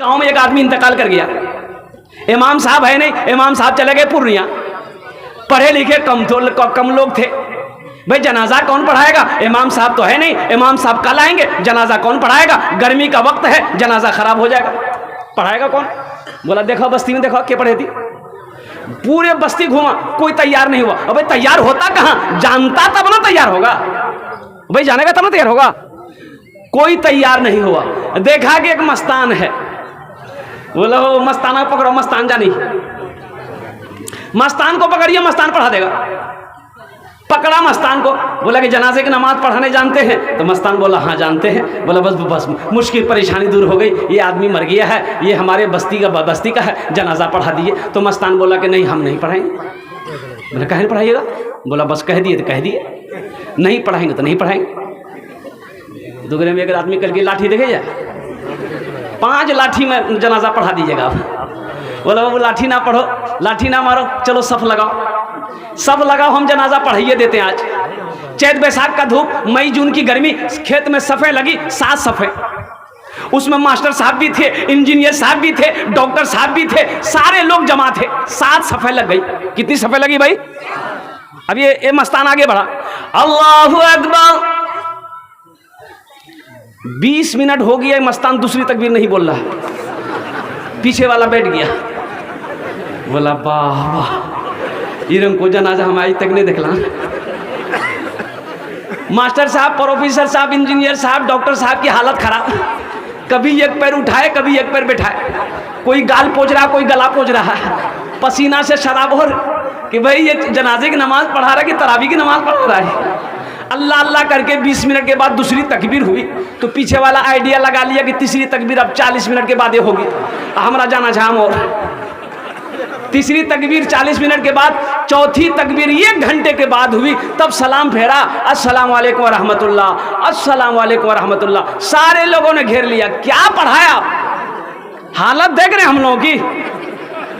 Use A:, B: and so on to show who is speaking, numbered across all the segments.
A: गांव में एक आदमी इंतकाल कर गया, इमाम साहब है नहीं, इमाम साहब चले गए पूर्णिया। पढ़े लिखे कम लोग थे, भाई जनाजा कौन पढ़ाएगा, इमाम साहब तो है नहीं, इमाम साहब कल आएंगे, जनाजा कौन पढ़ाएगा, गर्मी का वक्त है, जनाजा खराब हो जाएगा, पढ़ाएगा कौन। बोला देखो बस्ती में देखो क्या पढ़े थी, पूरे बस्ती घूमा, कोई तैयार नहीं हुआ। अबे तैयार होता कहां, जानता तब ना तैयार होगा, भाई जानेगा तब ना तैयार होगा। कोई तैयार नहीं हुआ। देखा कि एक मस्तान है, बोला वो मस्ताना पकड़ो, मस्तान जानी, मस्तान को पकड़िए, मस्तान पढ़ा देगा। पकड़ा मस्तान को, बोला कि जनाजे की नमाज पढ़ाने जानते हैं, तो मस्तान बोला हाँ जानते हैं। बोला बस मुश्किल परेशानी दूर हो गई, ये आदमी मर गया है, ये हमारे बस्ती का है, जनाजा पढ़ा दिए। तो मस्तान बोला कि नहीं हम नहीं पढ़ाएंगे। बोला कहीं पढ़ाइएगा, बोला बस कह दिए तो कह दिए, नहीं पढ़ाएंगे तो नहीं पढ़ाएंगे। दुगरे में अगर आदमी करके लाठी देखे जाए, 5 लाठी में जनाजा पढ़ा दीजिएगा। बोला वो लाठी ना पढ़ो, लाठी ना मारो, चलो सफ लगाओ, सब लगाओ, हम जनाजा पढ़ाइए देते हैं। आज चैत बैसाख का धूप, मई जून की गर्मी, खेत में सफ़े लगी, 7 सफ़े, उसमें मास्टर साहब भी थे, इंजीनियर साहब भी थे, डॉक्टर साहब भी थे, सारे लोग जमा थे, 7 सफ़े लग गई। कितनी सफ़े लगी भाई। अब ये मस्तान आगे बढ़ा, अल्लाहु अकबर, 20 मिनट हो गया, मस्तान दूसरी तकबीर नहीं बोल रहा, पीछे वाला बैठ गया। बोला वाह वाह, इरम को जनाजा हम आज तक नहीं देखला। मास्टर साहब, प्रोफेसर साहब, इंजीनियर साहब, डॉक्टर साहब की हालत खराब, कभी एक पैर उठाए, कभी एक पैर बैठाए, कोई गाल पोंछ रहा, कोई गला पोंछ रहा है, पसीना से शराबोर कि भाई ये जनाजे की नमाज पढ़ा रहा है कि तरावी की नमाज पढ़ा रहा है। अल्लाह अल्लाह करके 20 मिनट के बाद दूसरी तकबीर हुई, तो पीछे वाला आइडिया लगा लिया कि तीसरी तकबीर अब 40 मिनट के बाद ये होगी, हमारा जाना झाम। और तीसरी तकबीर 40 मिनट के बाद, चौथी तकबीर 1 घंटे के बाद हुई, तब सलाम फेरा, अस्सलामु अलैकुम व रहमतुल्लाह, अस्सलामु अलैकुम व रहमतुल्लाह। सारे लोगों ने घेर लिया, क्या पढ़ाया। हालत देख रहे हम लोगों की,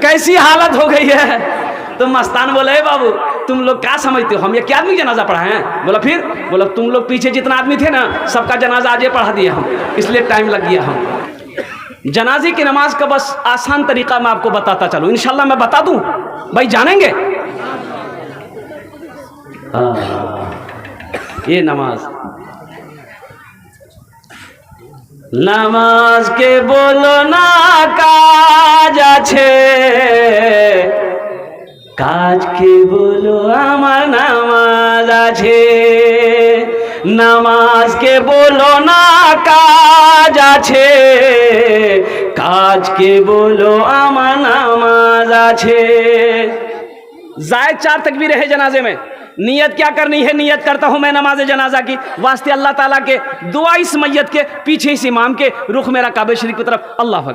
A: कैसी हालत हो गई है। तो मस्तान बोले बाबू तुम लोग क्या समझते हो, हम ये क्या आदमी जनाजा पढ़ाए हैं। बोला फिर, बोला तुम लोग पीछे जितना आदमी थे ना, सबका जनाजा आज पढ़ा दिया हम, इसलिए टाइम लग गया। हम जनाजे की नमाज का बस आसान तरीका मैं आपको बताता चलूं, इंशाल्लाह मैं बता दूं, भाई जानेंगे। ये नमाज के बोलो ना काज आछे, काज के बोलो आमार नामाज आछे, नामाज के बोलो ना काज आछे, काज के बोलो आमार नामाज आछे। जायद 4 तकबीरें हैं जनाजे में। नियत क्या करनी है, नियत करता हूं मैं नमाज जनाजा की वास्ते अल्लाह ताला के, दुआ इस मैयत के, पीछे इस इमाम के, रुख मेरा काबे शरीफ की तरफ, अल्लाह अकबर।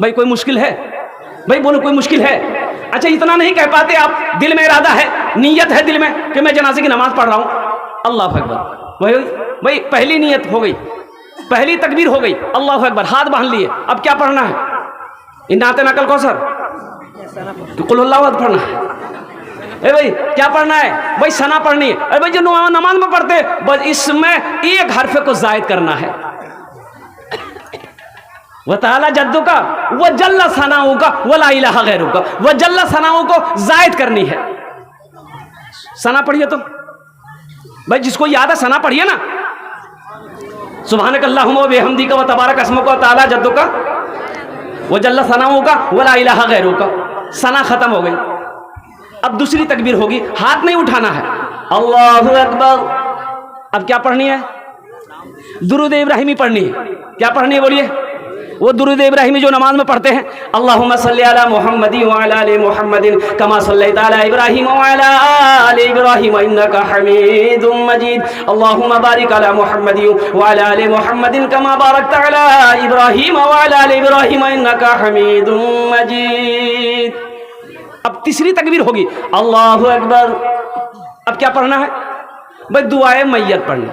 A: भाई कोई मुश्किल है, भाई बोलो कोई मुश्किल है। अच्छा इतना नहीं कह पाते आप, दिल में इरादा है, नीयत है दिल में कि मैं जनाजे की नमाज पढ़ रहा हूं, अल्लाह अकबर। भाई पहली नियत हो गई, पहली तकबीर हो गई, अल्लाह अकबर, हाथ बांध लिए। अब क्या पढ़ना है, इन्नाते नकल कौसर, कुल अल्लाहु अकबर पढ़ना है। ए भाई क्या पढ़ना है, भाई सना पढ़नी है। अरे भाई जो नमाज में पढ़ते, बस इसमें एक हरफे को जायद करना है। व ताला जद्दू का, व जल्ला सनाऊ का, व ला इलाहा गैरू का, व जल्ला सनाऊ को जायद करनी है। सना पढ़िए तो भाई, जिसको याद है सना पढ़िए ना, सुभानक अल्लाहुम्मा व बिहम्दिका व तबारक अस्मुका व ताला जद्दू का, व जल्ला सनाऊ का, व ला इलाहा गैरू का। सना खत्म हो गई। अब दूसरी तकबीर होगी, हाथ नहीं उठाना है, अल्लाहु अकबर। अब क्या पढ़नी है, दुरूद इब्राहिमी पढ़नी है। क्या पढ़नी है बोलिए, वो दुरूद इब्राहिमी जो नमाज में पढ़ते हैं, अल्लाहुम्मा सल्ली अला मुहम्मदिन व अला आलि मुहम्मदिन कमा सल्लैता अला इब्राहीम व अला आलि इब्राहीम इन्नका हमीदुम मजीद, अल्लाहुम्मा बारिक अला मुहम्मदिन व अला आलि मुहम्मदिन कमा बारकता अला इब्राहीम व अला आलि इब्राहीम इन्नका हमीदुम मजीद। अब तीसरी तकबीर होगी, अल्लाहु अकबर। अब क्या पढ़ना है भाई, दुआए मैयत पढ़नी।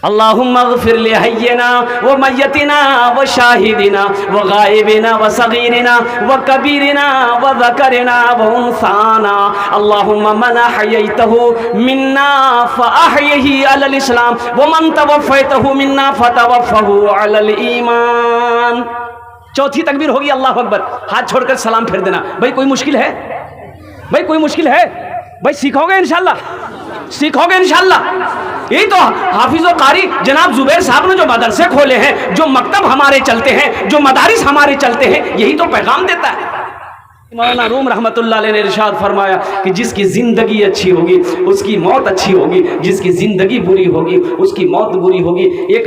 A: अल्लाहुम्मा ग़फ़िर लि हय्यिना व मय्यतिना व शाहिदिना व गायबिना व सगीरिना व कबीरिना व ज़करिना व उन्साना। अल्लाहुम्मा मन अहयैतहु मिन्ना फ़अहयिही अलल इस्लाम व मन तवफ़्फ़ैतहु मिन्ना फ़तवफ़्फ़हु अलल ईमान। चौथी तकबीर होगी अल्लाहु अकबर, हाथ छोड़कर सलाम फेर देना। भाई कोई मुश्किल है? भाई कोई मुश्किल है? भाई सीखोगे इंशाल्लाह, सीखोगे इंशाल्लाह। यही तो हाफिज व कारी जनाब जुबैर साहब ने जो मदरसे खोले हैं, जो मकतब हमारे चलते हैं, जो मदारिस हमारे चलते हैं, यही तो पैगाम देता है। मौलाना रूम रहमतुल्लाह अलैह ने इरशाद फरमाया कि जिसकी ज़िंदगी अच्छी होगी उसकी मौत अच्छी होगी, जिसकी ज़िंदगी बुरी होगी उसकी मौत बुरी होगी। एक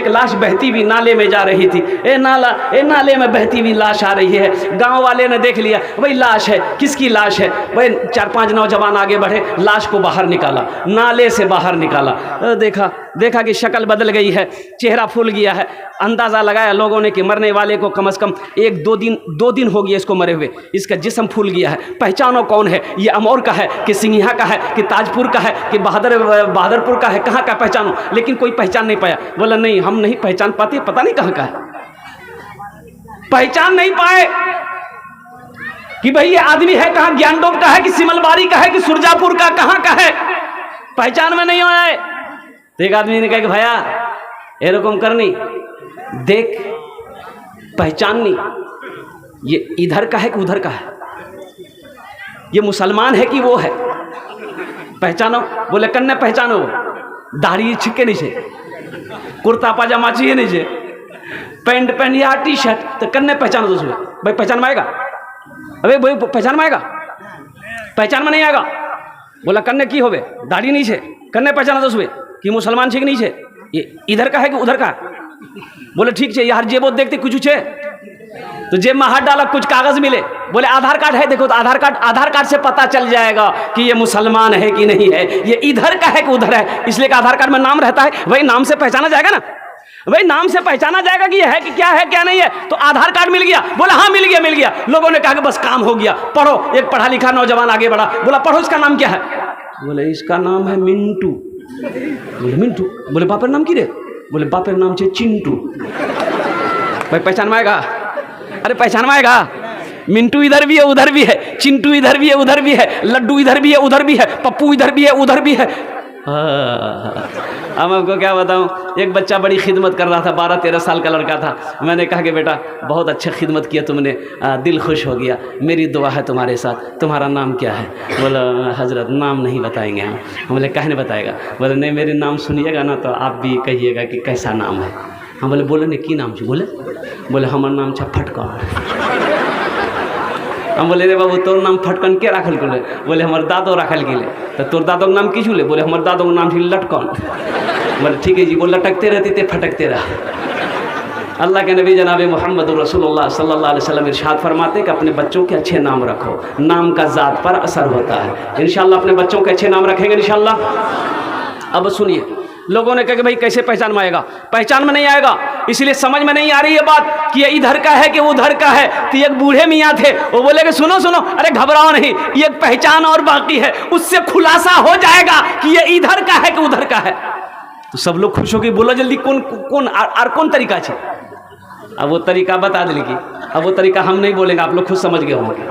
A: लाश बहती हुई नाले में जा रही थी। नाले में बहती हुई लाश आ रही है। गांव वाले ने देख लिया, भाई लाश है, किसकी लाश है? भाई 4-5 नौजवान आगे बढ़े, लाश को बाहर निकाला, नाले से बाहर निकाला। देखा कि शक्ल बदल गई है, चेहरा फूल गया है। अंदाज़ा लगाया लोगों ने कि मरने वाले को कम से कम 1-2 दिन हो गया इसको मरे हुए, इसका जिस्म फूल गया है। पहचानो कौन है? ये अमौर का है कि सिंघिया का है कि ताजपुर का है कि बहादुरपुर का है, कहाँ का पहचानो? लेकिन कोई पहचान नहीं पाया। बोला नहीं, हम नहीं पहचान पाते, पता नहीं कहाँ का है। पहचान नहीं पाए कि भाई ये आदमी है कहाँ, ज्ञानडोब का है कि सिमलबारी का है कि सुरजापुर का, कहाँ का है, पहचान में नहीं आए। तो एक आदमी ने कहा कि भैया एरकम करनी, देख पहचाननी, ये इधर का है कि उधर का है, ये मुसलमान है कि वो है, पहचानो। बोले कन्ने पहचानो, दाढ़ी छिक्के नीचे, कुर्ता पाजामा चाहिए नीचे, पैंट या टी शर्ट, तो कन्ने पहचानो दोस्तों। भाई पहचान में आएगा? अबे भाई पहचान में आएगा? पहचान में नहीं आएगा। बोला कन्ने की होवे, दाढ़ी नीचे, कन्ने पहचाना दोस्तों कि मुसलमान छे कि नीचे, ये इधर का है कि उधर का? बोले ठीक है, यार जेबो देखते कुछ छे, तो जेब में हाथ डाला, कुछ कागज मिले। बोले आधार कार्ड है, देखो तो आधार कार्ड से पता चल जाएगा कि ये मुसलमान है कि नहीं है, ये इधर का है कि उधर है। इसलिए आधार कार्ड में नाम रहता है, वही नाम से पहचाना जाएगा ना, वही नाम से पहचाना जाएगा कि ये है कि क्या नहीं है। तो आधार कार्ड मिल गया। बोला हाँ मिल गया। लोगों ने कहा कि बस काम हो गया, पढ़ो। एक पढ़ा लिखा नौजवान आगे बढ़ा, बोला पढ़ो, इसका नाम क्या है? बोले इसका नाम है मिंटू। बोले मिंटू? बोले बापर नाम की रे? बोले बापर नाम छे चिंटू। भाई पहचान में आएगा? अरे पहचान में आएगा? मिंटू इधर भी है उधर भी है, चिंटू इधर भी है उधर भी है, लड्डू इधर भी है उधर भी है, पप्पू इधर भी है उधर भी है। अब आपको क्या बताऊं, एक बच्चा बड़ी खिदमत कर रहा था, 12-13 साल का लड़का था। मैंने कहा कि बेटा बहुत अच्छा खिदमत किया तुमने, दिल खुश हो गया, मेरी दुआ है तुम्हारे साथ, तुम्हारा नाम क्या है? बोला हजरत नाम नहीं बताएंगे हम। बोले काहे नहीं बताएगा? बोले नहीं, मेरे नाम सुनिएगा ना तो आप भी कहिएगा कि कैसा नाम है। हम बोले नहीं की नाम छे? बोले हमार नाम छे फटकन। हम बोले रे बाबू तोर नाम फटकन के राखल गेले? बोले हमार दादो राखल गेले। तो तोर दादो नाम की छुले? बोले हमार दादो नाम थी लटकन। बोले ठीक है जी, वो लटकते रहते थे फटकते रहा। अल्लाह के नबी जनाब मोहम्मद रसूलुल्लाह सल्लल्लाहु अलैहि वसल्लम इरशाद फरमाते कि अपने बच्चों के अच्छे नाम रखो, नाम का ज़ात पर असर होता है। इंशाल्लाह अपने बच्चों के अच्छे नाम रखेंगे इंशाल्लाह। अब सुनिए, लोगों ने कहा कि भाई कैसे पहचान में आएगा? पहचान में नहीं आएगा, इसलिए समझ में नहीं आ रही है बात कि ये इधर का है कि उधर का है। तो एक बूढ़े मियाँ थे, वो बोले कि सुनो, अरे घबराओ नहीं, ये पहचान और बाकी है, उससे खुलासा हो जाएगा कि ये इधर का है कि उधर का है। तो सब लोग खुश हो गए, बोलो जल्दी कौन तरीका है? अब वो तरीका बता दिली कि अब वो तरीका हम नहीं बोलेंगे, आप लोग खुद समझ गए होंगे।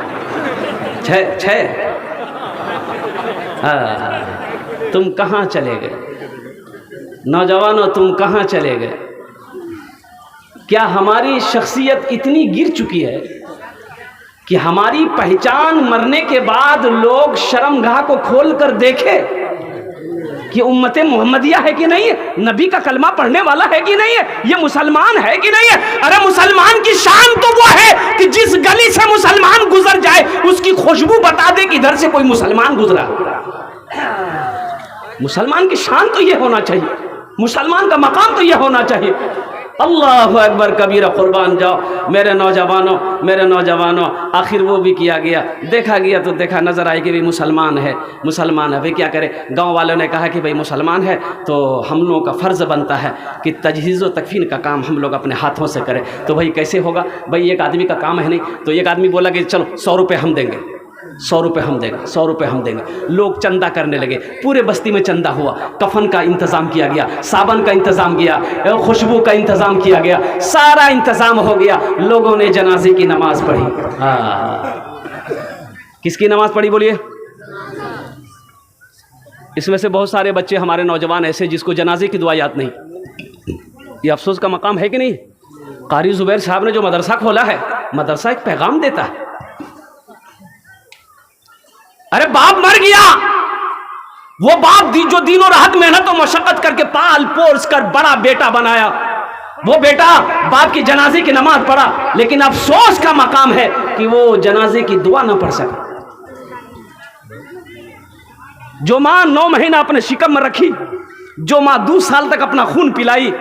A: तुम कहाँ चले गए नौजवानों, तुम कहाँ चले गए? क्या हमारी शख्सियत इतनी गिर चुकी है कि हमारी पहचान मरने के बाद लोग शर्मगाह को खोल कर देखे कि उम्मत मोहम्मदिया है कि नहीं है, नबी का कलमा पढ़ने वाला है कि नहीं है, ये मुसलमान है कि नहीं है? अरे मुसलमान की शान तो वो है कि जिस गली से मुसलमान गुजर जाए उसकी खुशबू बता दे कि इधर से कोई मुसलमान गुजरा। मुसलमान की शान तो ये होना चाहिए, मुसलमान का मकाम तो यह होना चाहिए। अल्लाह अकबर कबीरा, कुर्बान जाओ मेरे नौजवानों। आखिर वो भी किया गया, देखा गया तो देखा, नज़र आई कि भाई मुसलमान है। भाई क्या करें? गांव वालों ने कहा कि भाई मुसलमान है तो हम लोगों का फ़र्ज़ बनता है कि तजहीज़ व तकफ़ीन का काम हम लोग अपने हाथों से करें। तो भाई कैसे होगा? भाई एक आदमी का काम है नहीं। तो एक आदमी बोला कि चलो 100 रुपये हम देंगे। 100 रुपये हम देंगे, 100 रुपये हम देंगे। लोग चंदा करने लगे, पूरे बस्ती में चंदा हुआ, कफन का इंतज़ाम किया गया, साबन का इंतज़ाम किया, खुशबू का इंतज़ाम किया गया, सारा इंतज़ाम हो गया। लोगों ने जनाजे की नमाज़ पढ़ी। किसकी नमाज़ पढ़ी बोलिए? इसमें से बहुत सारे बच्चे हमारे नौजवान ऐसे जिसको जनाजे की दुआ याद नहीं। ये अफसोस का मकाम है कि नहीं? कारी जुबैर साहब ने जो मदरसा खोला है, मदरसा एक पैगाम देता है। अरे बाप मर गया, वो बाप जो दिनों रात मेहनत और मशक्कत करके पाल पोस कर बड़ा बेटा बनाया, वो बेटा बाप की जनाजे की नमाज पढ़ा, लेकिन अफसोस का मकाम है कि वो जनाजे की दुआ ना पढ़ सका। जो माँ 9 महीना अपने शिकम में रखी, जो माँ 2 साल तक अपना खून पिलाई,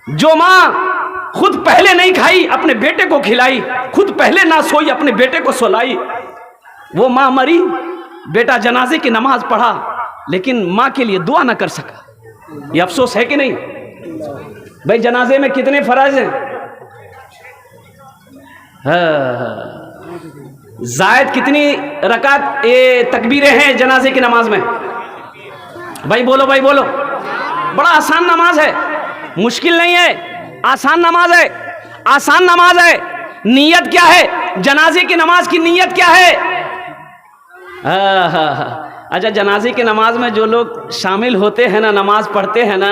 A: जो माँ खुद पहले नहीं खाई अपने बेटे को खिलाई, खुद पहले ना सोई अपने बेटे को सोलाई, वो माँ मरी, बेटा जनाजे की नमाज पढ़ा लेकिन माँ के लिए दुआ ना कर सका। ये अफसोस है कि नहीं? भाई जनाजे में कितने फर्ज हैं? जायद कितनी रकात तकबीरें हैं जनाजे की नमाज में? भाई बोलो, भाई बोलो। बड़ा आसान नमाज है, मुश्किल नहीं है, आसान नमाज है, आसान नमाज है। नियत क्या है? जनाजे की नमाज की नियत क्या है? अच्छा, जनाजे की नमाज में जो लोग शामिल होते हैं ना, नमाज पढ़ते हैं ना,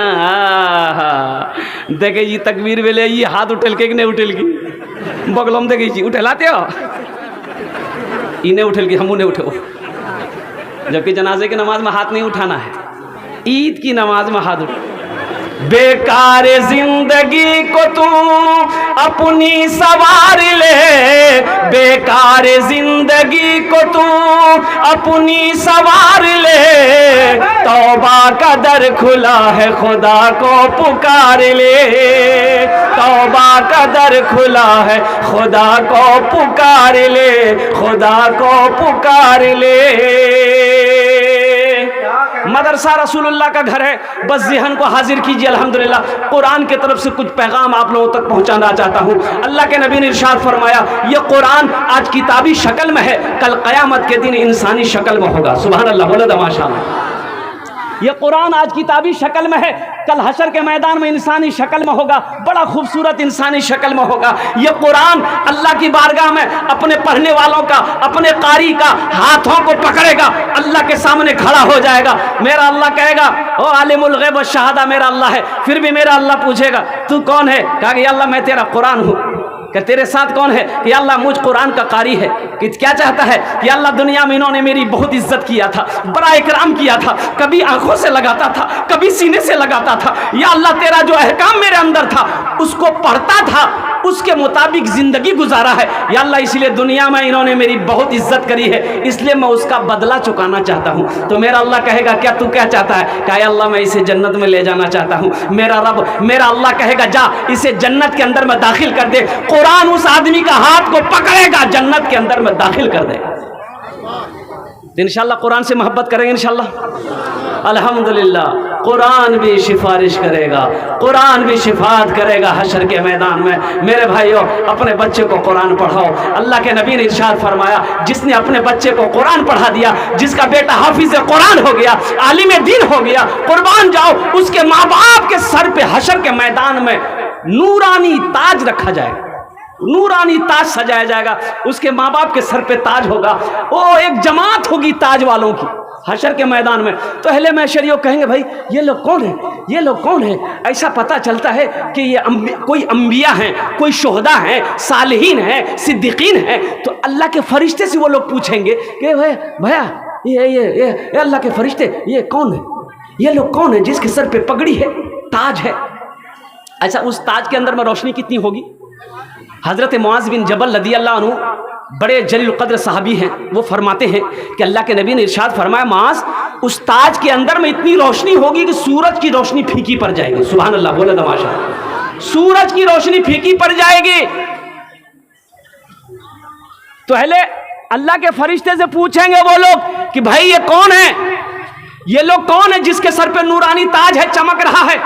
A: देखे जी तकबीर वेले ये हाथ उठल के नहीं उठल की, बगलम देखे जी उठलाते हो, इन्हें उठल की, हम उन्हें उठो, जबकि जनाजे की नमाज में हाथ नहीं उठाना है। ईद की नमाज में हाथ उठो। बेकार जिंदगी को तू अपनी सवार ले, बेकार जिंदगी को तू अपनी सवार ले, तौबा का दर खुला है खुदा को पुकार ले, तौबा का दर खुला है खुदा को पुकार ले, खुदा को पुकार ले। मदरसा रसूलुल्लाह का घर है, बस ज़हन को हाजिर कीजिए। अल्हम्दुलिल्लाह कुरान की तरफ से कुछ पैगाम आप लोगों तक पहुंचाना चाहता हूं। अल्लाह के नबी ने इरशाद फरमाया, ये कुरान आज किताबी शक्ल में है, कल क़यामत के दिन इंसानी शक्ल में होगा। सुभान अल्लाह, बोले तो माशाअल्लाह। ये कुरान आज किताबी शक्ल में है, कल हशर के मैदान में इंसानी शक्ल में होगा, बड़ा खूबसूरत इंसानी शक्ल में होगा। ये कुरान अल्लाह की बारगाह में अपने पढ़ने वालों का, अपने कारी का हाथों को पकड़ेगा, अल्लाह के सामने खड़ा हो जाएगा। मेरा अल्लाह कहेगा, ओ आलिमुल गैब व शहादा मेरा अल्लाह है। फिर भी मेरा अल्लाह पूछेगा, तू कौन है? कहा कि अल्लाह मैं तेरा कुरान हूँ। कि तेरे साथ कौन है? कि अल्लाह मुझ कुरान का कारी है। कि क्या चाहता है? कि अल्लाह दुनिया में इन्होंने मेरी बहुत इज्जत किया था, बड़ा इकराम किया था, कभी आंखों से लगाता था, कभी सीने से लगाता था। या अल्लाह तेरा जो अहकाम मेरे अंदर था उसको पढ़ता था, उसके मुताबिक जिंदगी गुजारा है। या अल्लाह इसलिए दुनिया में इन्होंने मेरी बहुत इज्जत करी है, इसलिए मैं उसका बदला चुकाना चाहता हूँ। तो मेरा अल्लाह कहेगा, क्या तू क्या चाहता है? कहा अल्लाह मैं इसे जन्नत में ले जाना चाहता हूँ। मेरा रब, मेरा अल्लाह कहेगा, जा इसे जन्नत के अंदर में दाखिल कर दे। कुरान उस आदमी का हाथ को पकड़ेगा, जन्नत के अंदर में दाखिल कर देगा। तो इंशाल्लाह कुरान से मोहब्बत करेंगे इंशाल्लाह। अल्हम्दुलिल्लाह कुरान भी सिफारिश करेगा, कुरान भी शिफात करेगा हशर के मैदान में। मेरे भाइयों, अपने बच्चे को कुरान पढ़ाओ। अल्लाह के नबी ने इरशाद फरमाया, जिसने अपने बच्चे को कुरान पढ़ा दिया, जिसका बेटा हाफिज कुरान हो गया, आलिम दीन हो गया, कुर्बान जाओ, उसके माँ बाप के सर पे हशर के मैदान में नूरानी ताज रखा जाएगा, नूरानी ताज सजाया जाएगा, उसके माँ बाप के सर पे ताज होगा। ओ एक जमात होगी ताज वालों की हशर के मैदान में। तो अहले महशरियों कहेंगे, भाई ये लोग कौन है? ये लोग कौन है? ऐसा पता चलता है कि ये कोई अंबिया हैं, कोई शोहदा हैं, सालिहीन हैं, सिद्दीकीन हैं। तो अल्लाह के फरिश्ते से वो लोग पूछेंगे कि भैया ये अल्लाह के फरिश्ते, ये कौन है? ये लोग कौन है जिसके सर पे पगड़ी है, ताज है? अच्छा, उस ताज के अंदर में रोशनी कितनी होगी? हज़रत मुआज़ बिन जबल रज़ियल्लाहु अन्हु बड़े जलील क़द्र सहाबी हैं, वो फरमाते हैं कि अल्लाह के नबी ने इरशाद फरमाया, मुआज़ उस ताज के अंदर में इतनी रोशनी होगी कि सूरज की रोशनी फीकी पड़ जाएगी। सुभान अल्लाह, बोले तमाशा, सूरज की रोशनी फीकी पड़ जाएगी। तो पहले अल्लाह के फरिश्ते से पूछेंगे वो लोग कि भाई ये कौन है? ये लोग कौन है जिसके सर पे नूरानी ताज है, चमक रहा है?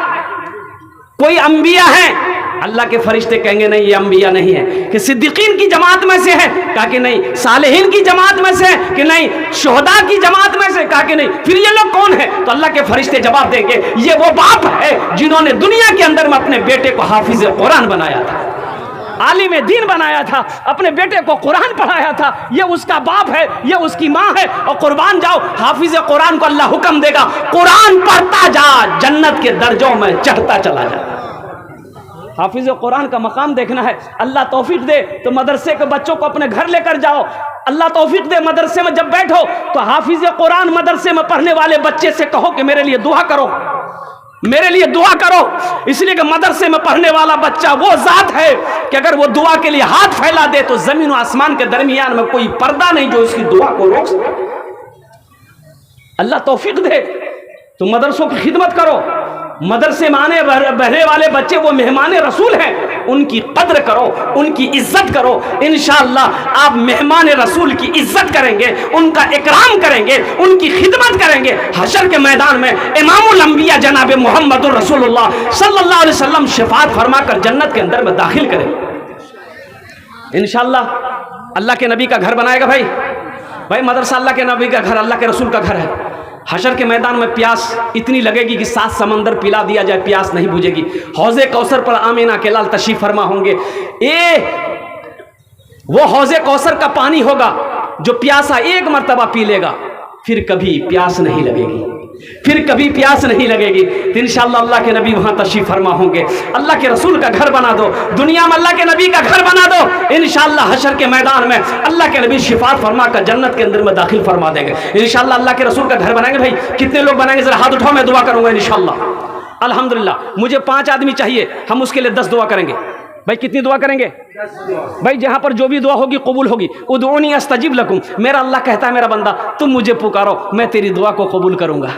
A: कोई अंबिया हैं, अल्लाह के फरिश्ते कहेंगे नहीं, ये अंबिया नहीं है। कि सिद्दीकीन की जमात में से है? कहा कि नहीं। सालेहीन की जमात में से है? कि नहीं। शुहदा की जमात में से? कहा कि नहीं। फिर ये लोग कौन है? तो अल्लाह के फरिश्ते जवाब देंगे, ये वो बाप है जिन्होंने दुनिया के अंदर में अपने बेटे को हाफिज कुरान बनाया था, आलिम दीन बनाया था, अपने बेटे को कुरान पढ़ाया था। ये उसका बाप है, ये उसकी माँ है। और कुर्बान जाओ, हाफिज कुरान को अल्लाह हुक्म देगा, कुरान पढ़ता जा, जन्नत के दर्जों में चढ़ता चला जा। हाफिज कुरान का मकाम देखना है। अल्लाह तौफीक दे तो मदरसे के बच्चों को अपने घर लेकर जाओ। अल्लाह तौफीक दे, मदरसे में जब बैठो तो हाफिज कुरान मदरसे में पढ़ने वाले बच्चे से कहो कि मेरे लिए दुआ करो, मेरे लिए दुआ करो। इसलिए कि मदरसे में पढ़ने वाला बच्चा वो जात है कि अगर वो दुआ के लिए हाथ फैला दे तो जमीन और आसमान के दरमियान में कोई पर्दा नहीं जो उसकी दुआ को रोक सके। अल्लाह तौफीक दे तो मदरसों की खिदमत करो। मदरसे में आने बहने वाले बच्चे वो मेहमान रसूल हैं, उनकी कद्र करो, उनकी इज्जत करो। इंशाअल्लाह आप मेहमान रसूल की इज्जत करेंगे, उनका इकराम करेंगे, उनकी खिदमत करेंगे। हशर के मैदान में इमामुल अंबिया जनाब मोहम्मदुर रसूलुल्लाह सल्लल्लाहु अलैहि वसल्लम शफाअत फरमाकर जन्नत के अंदर में दाखिल करेंगे इंशाअल्लाह। अल्लाह के नबी का घर बनाएगा भाई मदरसा अल्लाह के नबी का घर, अल्लाह के रसूल का घर है। हशर के मैदान में प्यास इतनी लगेगी कि 7 समंदर पिला दिया जाए, प्यास नहीं बुझेगी। हौज़े कौसर पर आमीना के लाल तशरीफ फरमा होंगे। वो हौज़े कौसर का पानी होगा जो प्यासा एक मर्तबा पी लेगा, फिर कभी प्यास नहीं लगेगी, फिर कभी प्यास नहीं लगेगी। तो इंशाअल्लाह अल्लाह के नबी वहां तशरीफ फरमा होंगे। अल्लाह के रसूल का घर बना दो, दुनिया में अल्लाह के नबी का घर बना दो। इंशाअल्लाह हशर के मैदान में अल्लाह के नबी शिफात फरमा कर जन्नत के अंदर में दाखिल फरमा देंगे। इंशाअल्लाह अल्लाह के रसूल का घर बनाएंगे। भाई कितने लोग बनाएंगे? जरा हाथ उठाओ, मैं दुआ करूंगा इंशाअल्लाह। अल्हम्दुलिल्लाह मुझे 5 आदमी चाहिए, हम उसके लिए 10 दुआ करेंगे। भाई कितनी दुआ करेंगे? भाई जहां पर जो भी दुआ होगी कबूल होगी। उदऊनी अस्तजिब लकुम, मेरा अल्लाह कहता है मेरा बंदा तुम मुझे पुकारो मैं तेरी दुआ को कबूल करूंगा।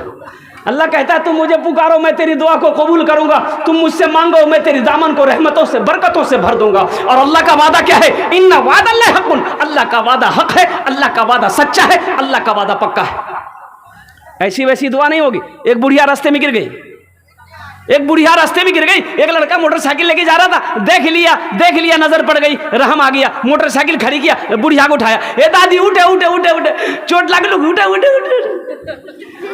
A: अल्लाह कहता है तुम मुझे पुकारो मैं तेरी दुआ को कबूल करूंगा, तुम मुझसे मांगो मैं तेरी दामन को रहमतों से बरकतों से भर दूंगा। और अल्लाह का वादा क्या है? इन्ना वादल्लाहि हक़्क़ुन, अल्लाह का वादा हक है, अल्लाह का वादा सच्चा है, अल्लाह का वादा पक्का है। ऐसी वैसी दुआ नहीं होगी। एक बुढ़िया रास्ते में गिर गई, एक बुढ़िया रास्ते में गिर गई, एक लड़का मोटरसाइकिल लेके जा रहा था, देख लिया नजर पड़ गई, रहम आ गया, मोटरसाइकिल खड़ी किया, बुढ़िया को उठाया, ए दादी उठे उठे उठे उठे, चोट लग लो, उठे उठे उठे।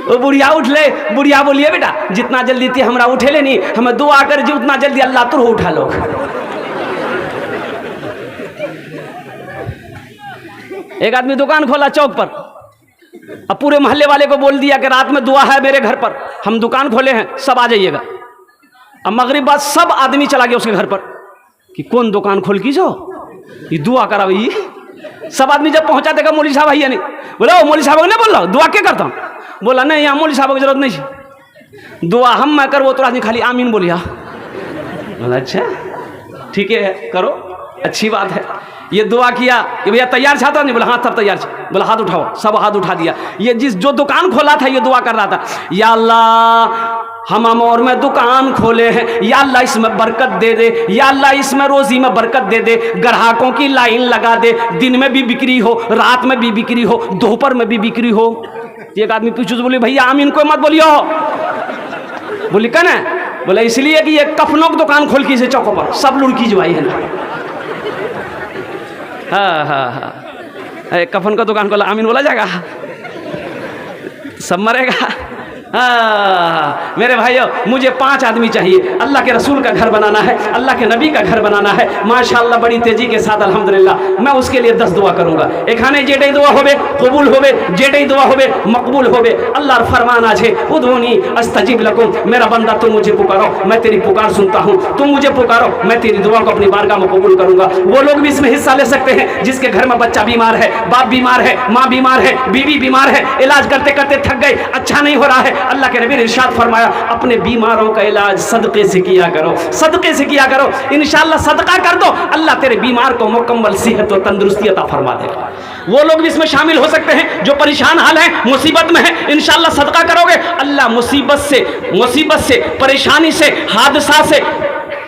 A: वो बुढ़िया उठ ले, बुढ़िया बोलिए बेटा जितना जल्दी थी हमरा उठे ले नहीं, हमें दुआ कर जी उतना जल्दी अल्लाह तुर उठा लो। एक आदमी दुकान खोला चौक पर, अब पूरे मोहल्ले वाले को बोल दिया कि रात में दुआ है मेरे घर पर, हम दुकान खोले हैं सब आ जाइएगा। अब मगरिब बाद सब आदमी चला गया उसके घर पर कि कौन दुकान खोल की जो ये दुआ करा भाई। सब आदमी जब पहुंचा देखा मौलवी साहब भैया नहीं, बोला मौलवी साहब ने बोल रहा दुआ क्या करता हूँ? बोला नहीं यहाँ मौलवी साहब की जरूरत नहीं, दुआ हम मैं कर वो तो आदमी खाली आमीन बोलिया। बोला अच्छा ठीक है करो, अच्छी बात है। ये दुआ किया कि भैया तैयार छाता नहीं? बोला हाँ सब तैयार छा। बोला हाथ उठाओ, सब हाथ उठा दिया। ये जो दुकान खोला था ये दुआ कर रहा था, या अल्लाह हम अमौर में दुकान खोले हैं, या अल्लाह इसमें बरकत दे दे, या अल्लाह इसमें रोजी में बरकत दे दे, ग्राहकों की लाइन लगा दे, दिन में भी बिक्री हो, रात में भी बिक्री हो, दोपहर में भी बिक्री हो। एक आदमी पीछे से बोले भैया आमीन को मत बोलियो। बोली कन है? बोला इसलिए कि ये कफनों की दुकान खोल की से चौकों पर सब लुड़की जवाई है ना। हाँ कफन का दुकान खोला आमीन बोला जाएगा, सब मरेगा। हाँ मेरे भाइयों मुझे 5 आदमी चाहिए, अल्लाह के रसूल का घर बनाना है, अल्लाह के नबी का घर बनाना है माशाअल्लाह बड़ी तेजी के साथ अल्हम्दुलिल्लाह। मैं उसके लिए 10 दुआ करूंगा। एखाने जेटे दुआ होवे कबूल होवे, जेटे दुआ होवे मकबूल होवे। अल्लाह फरमान आज है उदऊनी अस्तजिब लकुम, मेरा बंदा तुम मुझे पुकारो मैं तेरी पुकार सुनता हूँ, तुम मुझे पुकारो मैं तेरी दुआ को अपनी बारगाह में कबूल करूंगा। वो लोग भी इसमें हिस्सा ले सकते हैं जिसके घर में बच्चा बीमार है, बाप बीमार है, माँ बीमार है, बीवी बीमार है, इलाज करते करते थक गए, अच्छा नहीं हो रहा है। अल्लाह के नबी ने इरशाद फरमाया अपने बीमारों का इलाज सदके से किया करो, सदके से किया करो। इंशाअल्लाह सदका कर दो, अल्लाह तेरे बीमार को मुकम्मल सेहत और तंदुरुस्ती अता फरमा देगा। वो लोग भी इसमें शामिल हो सकते हैं जो परेशान हाल है, मुसीबत में है। इंशाअल्लाह सदका करोगे अल्लाह मुसीबत से परेशानी से हादसा से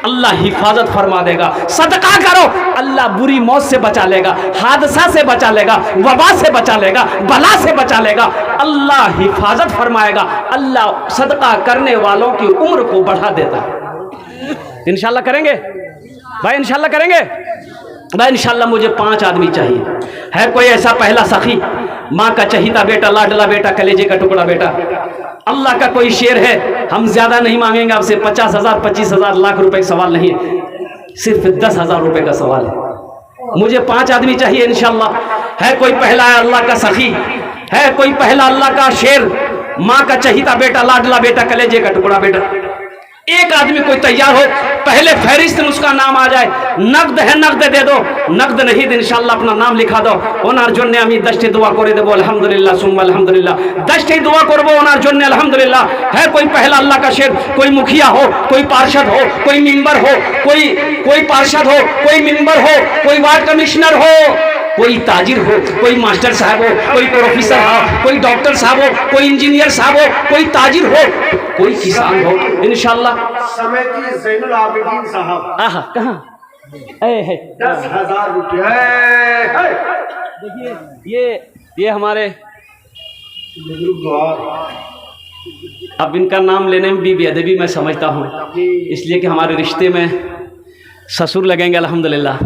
A: अल्लाह हिफाजत फरमा देगा। सदका करो अल्लाह बुरी मौत से बचा लेगा, हादसा से बचा लेगा, वबा से बचा लेगा, बला से बचा लेगा, अल्लाह हिफाजत फरमाएगा। अल्लाह सदका करने वालों की उम्र को बढ़ा देता है। इंशाअल्लाह करेंगे। भाई इंशाल्लाह करेंगे भाई इंशाल्लाह। मुझे 5 आदमी चाहिए। है कोई ऐसा पहला सखी, माँ का चहीता बेटा, लाडला बेटा, कलेजे का टुकड़ा बेटा, अल्लाह का कोई शेर है। हम ज्यादा नहीं मांगेंगे आपसे, 50,000 25,000 लाख रुपए का सवाल नहीं है, सिर्फ 10,000 रुपए का सवाल है। मुझे 5 आदमी चाहिए इंशाल्लाह। है कोई पहला अल्लाह का सखी, है कोई पहला अल्लाह का शेर, माँ का चहीता बेटा, लाडला बेटा, कलेजे का टुकड़ा बेटा। एक आदमी कोई तैयार हो, पहले फहरिस्त में उसका नाम आ जाए। नकद है नकद दे दो, नकद नहीं दे इंशाल्लाह अपना नाम लिखा दो। ওনার জন্য আমি 10টি দোয়া করে দেব আলহামদুলিল্লাহ সুম্মা আলহামদুলিল্লাহ। 10টি দোয়া করব ওনার জন্য আলহামদুলিল্লাহ। है कोई पहला अल्लाह का शेर, कोई मुखिया हो, कोई पार्षद हो, कोई मेंबर हो, कोई पार्षद हो, कोई मेंबर हो, कोई वार्ड कमिश्नर हो, कोई ताजिर हो, कोई मास्टर साहब हो, कोई प्रोफेसर हो, कोई डॉक्टर साहब हो, कोई इंजीनियर साहब हो, कोई ताजिर हो, कोई किसान हो इंशाल्लाह।
B: समेती ज़ैनुल आबिदीन साहब।
A: आहा कहाँ है
B: 10,000 रुपये।
A: देखिए ये हमारे, अब इनका नाम लेने में भी बेअदबी मैं समझता हूँ, इसलिए कि हमारे रिश्ते में ससुर लगेंगे अल्हम्दुलिल्लाह।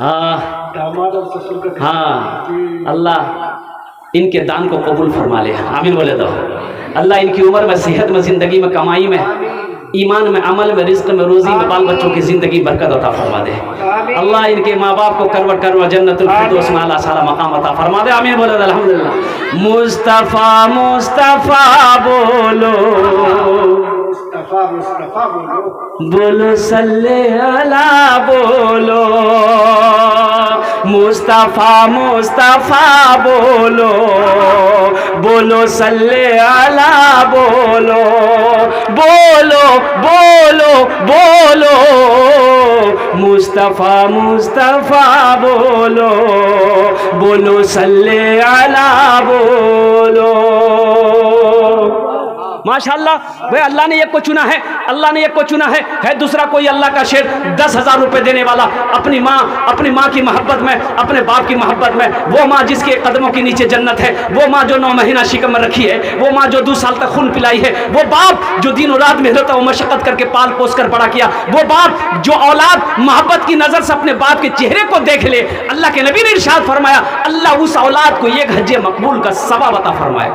A: हाँ अल्लाह इनके दान को कबूल फरमा ले, आमीन बोले दो। अल्लाह इनकी उम्र में, सेहत में, ज़िंदगी में, कमाई में, ईमान में, अमल में, रिज्क में, रोज़ी में, बाल बच्चों की ज़िंदगी बरकत अता फरमा दे। अल्लाह इनके माँ बाप को करवट करवट जन्नतुल फिरदौस में आला साला मकाम अता फरमा दे, आमीन बोले दो अल्हम्दुलिल्लाह। मुस्तफ़ा मुस्तफ़ा बोलो,
B: मुस्तफा बोलो,
A: बोलो सल्ले अला बोलो, मुस्तफ़ा मुस्तफ़ा बोलो, बोलो सल्ले अला बोलो, बोलो बोलो बोलो, मुस्तफ़ा मुस्तफ़ा बोलो, बोलो सल्ले अला बोलो। माशाअल्लाह भाई अल्लाह ने एक को चुना है, अल्लाह ने एक को चुना है दूसरा कोई अल्लाह का शेर 10,000 रुपए देने वाला, अपनी माँ की मोहब्बत में, अपने बाप की मोहब्बत में, वो माँ जिसके कदमों के नीचे जन्नत है, वो माँ जो 9 महीना शिकम में रखी है, वो माँ जो 2 साल तक खून पिलाई है, वो बाप जो दिन और रात मेहनत और मशक्कत करके पाल पोस कर बड़ा किया, वो बाप जो औलाद मोहब्बत की नजर से अपने बाप के चेहरे को देख ले। अल्लाह के नबी ने इरशाद फरमाया, अल्लाह उस औलाद को 1 हज्जे मकबूल का सवाब अता फरमाए।